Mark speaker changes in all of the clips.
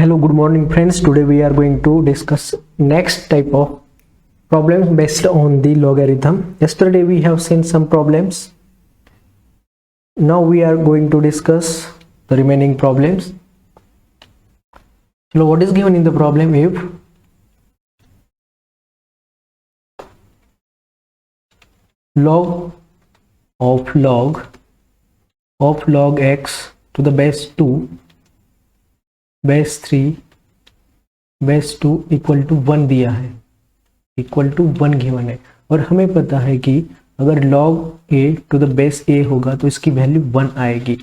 Speaker 1: Hello, good morning friends. Today we are going to discuss next type of problems based on the logarithm. Yesterday we have seen some problems. Now we are going to discuss the remaining problems. So what is given in the problem? If log of log x to the base 2 base 3 base 2 equal to 1 दिया है, equal to 1 given है और हमें पता है कि अगर log a to the base a होगा तो इसकी वैल्यू 1 आएगी।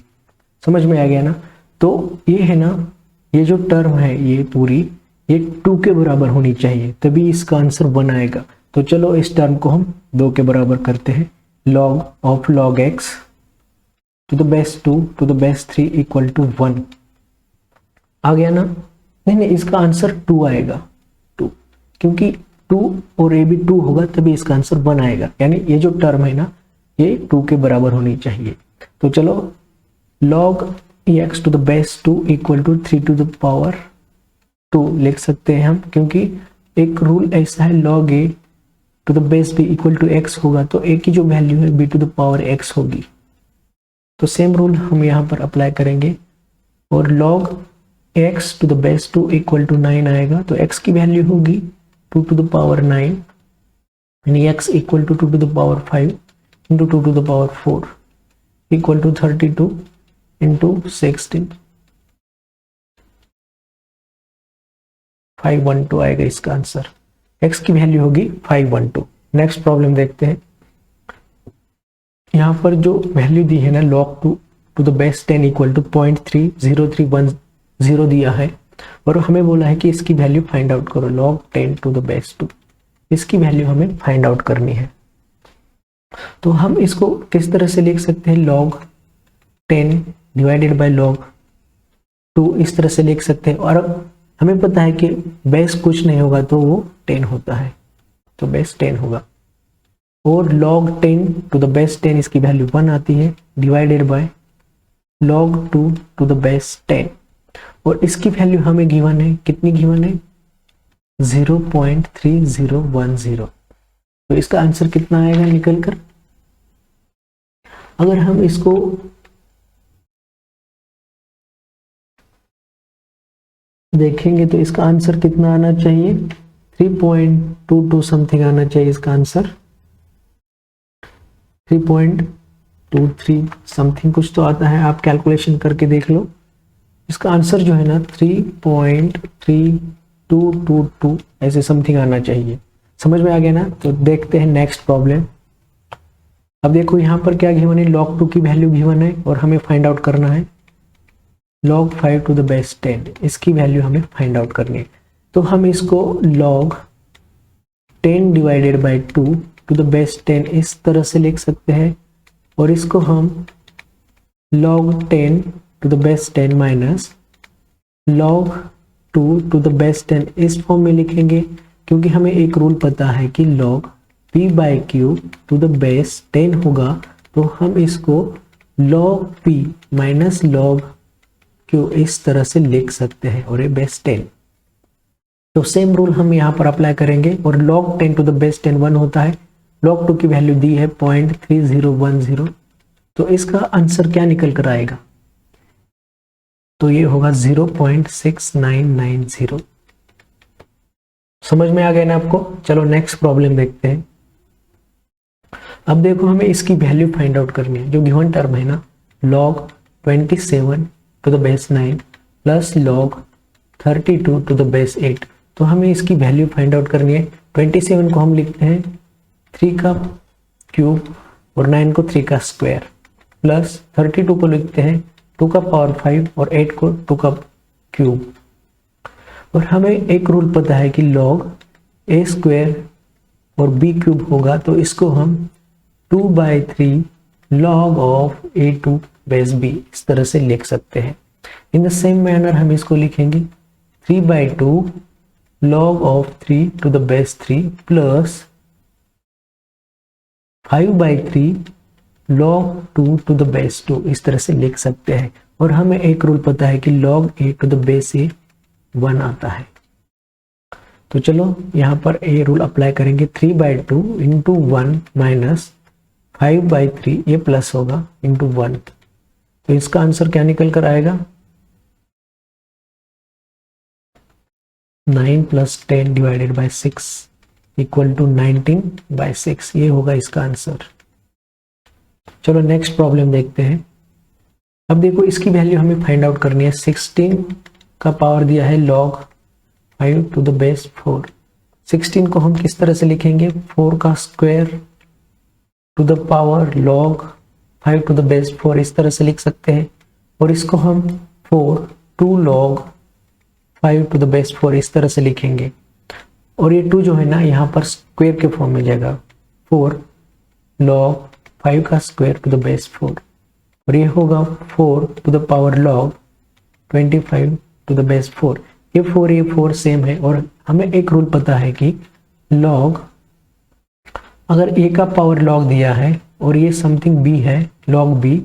Speaker 1: समझ में आ गया ना? तो ये है ना, ये जो टर्म है ये पूरी ये 2 के बराबर होनी चाहिए, तभी इसका आंसर 1 आएगा। तो चलो इस टर्म को हम 2 के बराबर करते हैं। log of log x to the base 2 to the base 3 equal to 1 आ गया ना? नहीं, इसका आंसर 2 आएगा, 2, क्योंकि 2 और a भी 2 होगा तभी इसका आंसर 1 आएगा। यानी ये जो टर्म है ना ये 2 के बराबर होनी चाहिए। तो चलो log x to the base 2 equal to 3 to the power 2 लिख सकते हैं हम, क्योंकि एक रूल ऐसा है log a to the base b equal to x होगा तो a की जो वैल्यू है b to the power x होगी। तो सेम रूल हम यहाँ पर अप्लाई करेंगे और log x to the base 2 equal to 9 आएगा तो x की वैल्यू होगी 2 टू द पावर 9 यानी x equal to 2 to the power 5 into 2 to the power 4 equal to 32 into 16 512 आएगा इसका आंसर। x की वैल्यू होगी 512। नेक्स्ट प्रॉब्लम देखते हैं। यहाँ पर जो वैल्यू दी है ना log 2 to the base 10 equal to 0.30310 दिया है और हमें बोला है कि इसकी वैल्यू फाइंड आउट करो log 10 टू द बेस 2। इसकी वैल्यू हमें फाइंड आउट करनी है। तो हम इसको किस तरह से लिख सकते हैं? log 10 डिवाइडेड बाय log 2 इस तरह से लिख सकते हैं। और हमें पता है कि बेस कुछ नहीं होगा तो वो 10 होता है, तो बेस 10 होगा। और log 10 टू द बेस 10 इसकी वैल्यू 1 आती है divided by log 2 to the base 10 और इसकी वैल्यू हमें गिवन है, कितनी गिवन है? 0.3010। तो इसका आंसर कितना आएगा निकल कर? अगर हम इसको देखेंगे तो इसका आंसर कितना आना चाहिए? 3.22 समथिंग आना चाहिए इसका आंसर। 3.23 समथिंग कुछ तो आता है, आप कैलकुलेशन करके देख लो। इसका आंसर जो है ना 3.3222 ऐसे समथिंग आना चाहिए। समझ में आ गया ना? तो देखते हैं नेक्स्ट प्रॉब्लम। अब देखो यहाँ पर क्या गिवन है, log 2 की वैल्यू गिवन है और हमें फाइंड आउट करना है log 5 टू द बेस 10, इसकी वैल्यू हमें फाइंड आउट करनी है। तो हम इसको log 10 divided by 2 to the base 10 इस तरह से लिख सकते हैं और इसको हम log 10 to the base 10 minus log 2 to the base 10 इस फॉर्म में लिखेंगे, क्योंकि हमें एक रूल पता है कि log p by q to the base 10 होगा तो हम इसको log p minus log q इस तरह से लिख सकते हैं और ये बेस 10। तो सेम रूल हम यहाँ पर अप्लाई करेंगे और log 10 टू द बेस 10 1 होता है। log 2 की वैल्यू दी है 0.3010, तो इसका आंसर क्या निकल कर आएगा? तो ये होगा 0.6990। समझ में आ गया ना आपको? चलो नेक्स्ट प्रॉब्लम देखते हैं। अब देखो हमें इसकी वैल्यू फाइंड आउट करनी है। जो गिवन टर्म है ना log 27 to the base 9 plus log 32 to the base 8, तो हमें इसकी वैल्यू फाइंड आउट करनी है। 27 को हम लिखते हैं 3 का क्यूब और 9 को 3 का स्क्वायर प्लस 32 को लिखते हैं 2 का पावर 5 और 8 को 2 का क्यूब। और हमें एक रूल पता है कि log a स्क्वायर और b क्यूब होगा तो इसको हम 2/3 log of a to base b इस तरह से लिख सकते हैं। इन द सेम मैनर हम इसको लिखेंगे 3/2 log of 3 to the base 3 plus 5/3 log 2 to the base 2 इस तरह से लिख सकते हैं। और हमें एक रूल पता है कि log a to the base a 1 आता है। तो चलो यहाँ पर ए रूल अप्लाई करेंगे, 3/2 इंटू 1 माइनस 5/3, ये प्लस होगा इंटू 1। तो इसका आंसर क्या निकल कर आएगा, 9 + 10 डिवाइडेड बाय 6 इक्वल टू 19/6, ये होगा इसका आंसर। चलो नेक्स्ट प्रॉब्लम देखते हैं। अब देखो इसकी वैल्यू हमें फाइंड आउट करनी है। 16 का पावर दिया है log 5 to the base 4। 16 को हम किस तरह से लिखेंगे, 4 का square to the power log 5 to the base 4, इस तरह से लिख सकते हैं। और इसको हम 4 2 log 5 to the base 4 इस तरह से लिखेंगे। और ये 2 जो है ना यहाँ पर स्क्वायर के फॉर्म में जाएगा, 4 log 5 का स्क्वायर टू द बेस 4, और ये होगा 4 to the power log 25 to the base 4। ये 4 सेम है। और हमें एक रूल पता है कि log, अगर a का पावर log दिया है और ये समथिंग b है log b,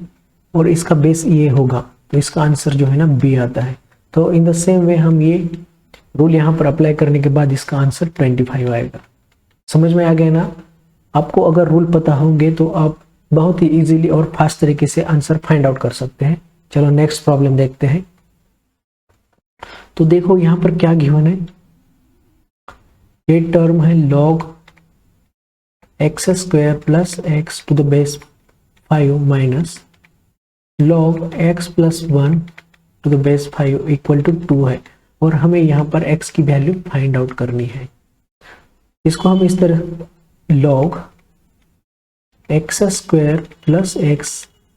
Speaker 1: और इसका बेस ये होगा, तो इसका आंसर जो है ना b आता है। तो इन द सेम वे हम ये रूल यहाँ पर अप्लाई करने के बाद इसका आंसर 25 आएगा। समझ में आ गया ना। आपको अगर रूल पता होंगे तो आप बहुत ही इजीली और फास्ट तरीके से आंसर फाइंड आउट कर सकते हैं। चलो नेक्स्ट प्रॉब्लम देखते हैं। तो देखो यहाँ पर क्या गिवन है, ये टर्म है log x² plus x to the base 5 minus log x plus 1 to the base 5 equal to 2 है। और हमें यहाँ पर x की वैल्यू फाइंड आउट करनी है। इसको हम इस तरह log x² plus x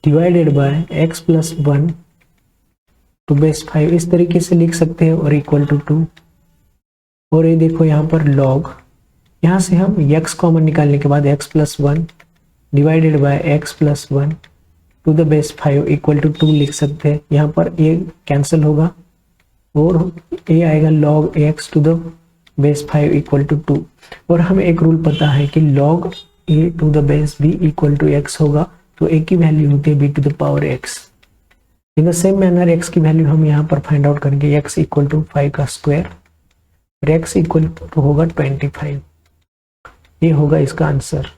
Speaker 1: divided by x plus 1 to base 5 इस तरीके से लिख सकते हैं, और इक्वल टू 2। और ये देखो यहाँ पर log, यहाँ से हम x कॉमन निकालने के बाद x plus 1 divided by x plus 1 to the base 5 equal to 2 लिख सकते हैं। यहाँ पर ये कैंसिल होगा और ये आएगा log x to the base 5 equal to 2। और हमें एक रूल पता है कि log a to the base b equal to x होगा, तो a की वैल्यू होती है b to the power x। In the same manner x की वैल्यू हम यहाँ पर फाइंड आउट करेंगे, x इक्वल टू 5 का स्क्वायर और x इक्वल टू होगा 25। ये होगा इसका आंसर।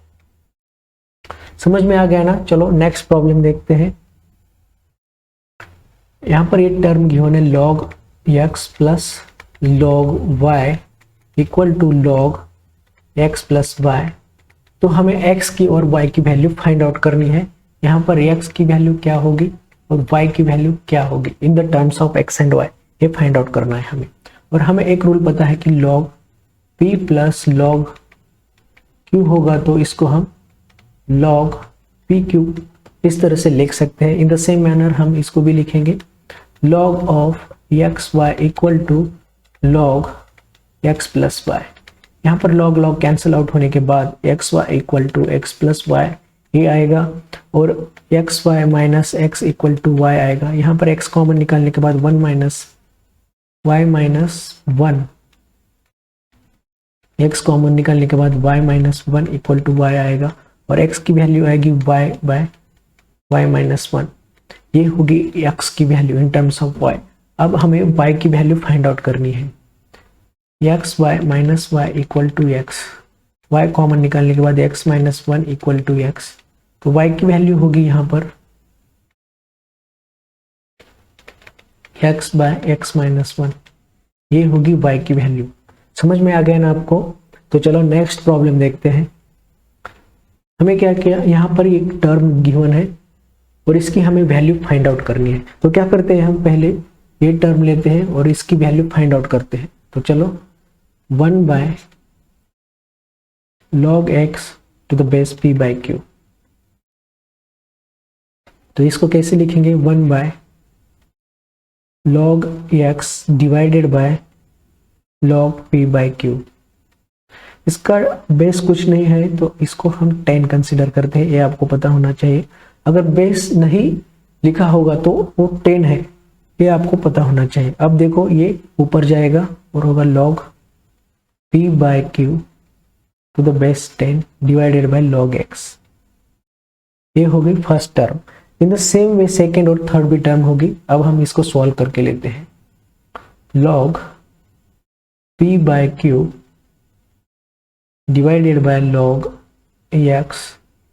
Speaker 1: समझ में आ गया ना। चलो नेक्स्ट प्रॉब्लम देखते हैं। यहाँ पर ये टर्म गिवन है log x plus log y equal to log x plus y। तो हमें x की और y की वैल्यू फाइंड आउट करनी है। यहाँ पर x की वैल्यू क्या होगी और y की वैल्यू क्या होगी in the terms of x and y, ये फाइंड आउट करना है हमें। और हमें एक रूल पता है कि log p plus log q होगा, तो इसको हम log pq इस तरह से लिख सकते हैं। इन द सेम मैनर हम इसको भी लिखेंगे, log of xy equal to log x plus y। यहाँ पर log log कैंसिल आउट होने के बाद xy equal to x plus y ये आएगा, और xy minus x equal to y आएगा। यहाँ पर x कॉमन निकालने के बाद 1 minus y minus 1, x common निकालने के बाद y minus 1 equal to y आएगा, और x की वैल्यू आएगी y बाय y माइनस 1। ये होगी x की value in terms of y। अब हमें y की वैल्यू फाइंड आउट करनी है, x y minus y equal to x, y common निकालने के बाद x minus 1 equal to x. तो y की वैल्यू होगी यहाँ पर x बाय एक्स माइनस 1, ये होगी y की वैल्यू। समझ में आ गया ना आपको। तो चलो नेक्स्ट प्रॉब्लम देखते हैं। हमें क्या किया, यहाँ पर एक टर्म गिवन है और इसकी हमें वैल्यू फाइंड आउट करनी है। तो क्या करते हैं, हम पहले ये टर्म लेते हैं और इसकी वैल्यू फाइंड आउट करते हैं। तो चलो 1 by log x to the base p by q. तो इसको कैसे लिखेंगे, 1 by log x divided by log p by q. इसका बेस कुछ नहीं है तो इसको हम 10 कंसिडर करते हैं, ये आपको पता होना चाहिए। अगर बेस नहीं लिखा होगा तो वो 10 है, ये आपको पता होना चाहिए। अब देखो ये ऊपर जाएगा और होगा log p by q to the base 10 divided by log x। ये हो गई first term. In the same way second और थर्ड भी टर्म होगी। अब हम इसको सॉल्व करके लेते हैं। log p by q divided by log x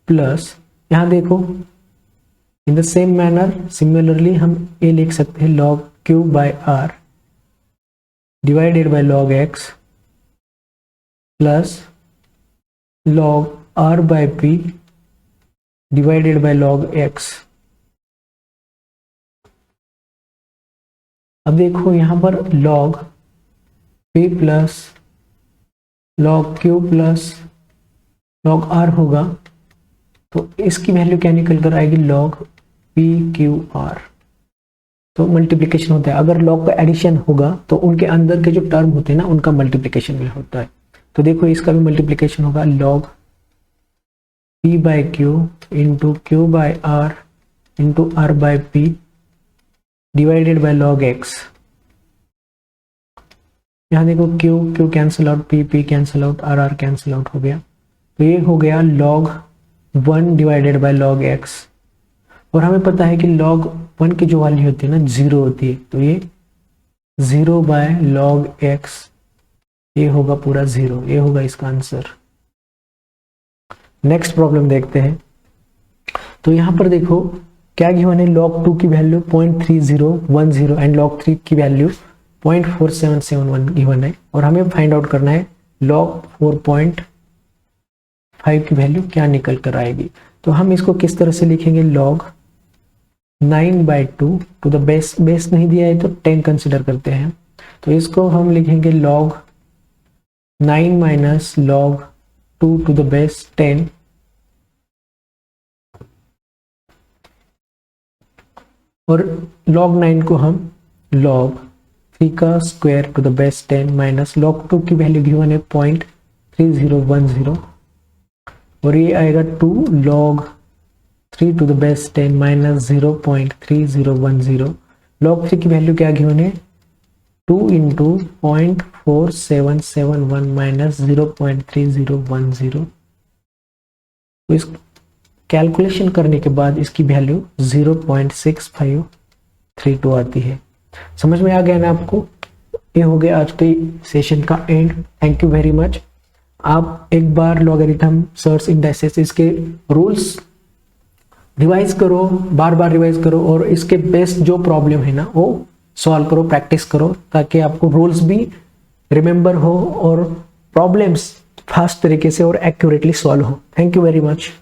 Speaker 1: plus, यहाँ देखो in the same manner similarly हम ये लिख सकते हैं log q by r divided by log x plus log r by p divided by log x। अब देखो यहां पर log p plus log q plus log r होगा, तो इसकी वैल्यू क्या निकल कर आएगी log p q r। तो मल्टीप्लिकेशन होता है, अगर log का एडिशन होगा तो उनके अंदर के जो टर्म होते हैं ना उनका मल्टीप्लिकेशन भी होता है। तो देखो इसका भी मल्टीप्लिकेशन होगा log p by q into q by r into r by p divided by log x। यहाँ देखो q cancel out, p cancel out, r cancel out हो गया, तो ये हो गया log 1 divided by log x। और हमें पता है कि log 1 की जो वैल्यू होती है ना 0 होती है, तो ये 0 बाय log x, ये होगा पूरा 0, ये होगा इसका आंसर। नेक्स्ट प्रॉब्लम देखते हैं। तो यहां पर देखो क्या गिवन है, log 2 की वैल्यू 0.3010 एंड log 3 की वैल्यू 0.4771 गिवन है, और हमें फाइंड आउट करना है log 4.5 की वैल्यू क्या निकल कर आएगी। तो हम इसको किस तरह से लिखेंगे, log 9/2 टू द बेस नहीं दिया है तो 10 कंसिडर करते हैं, तो इसको हम लिखेंगे log 9 minus log 2 to the base 10 और log 9 को हम log 3 का square to the base 10 minus log 2 की वैल्यू गिवन है 0.3010 और ये आएगा 2 log 3 to the base 10 minus 0.3010। log 3 की वैल्यू क्या गिवन है 2 इंटू 0.4771 माइनस 0.3010। तो इस कैलकुलेशन करने के बाद इसकी वैल्यू 0.6532 आती है। समझ में आ गया ना आपको। ये हो गया आज के सेशन का and. Thank you very much. आप एक बार लॉगरिथम, सर्च, इंडाइसेस, इसके रूल्स रिवाइज करो, बार बार रिवाइज करो और इसके बेस्ट जो प्रॉब्लम है ना वो सॉल्व करो, प्रैक्टिस करो, ताकि आपको रूल्स भी रिमेंबर हो और प्रॉब्लम्स फास्ट तरीके से और एक्यूरेटली सॉल्व हो। Thank you very much.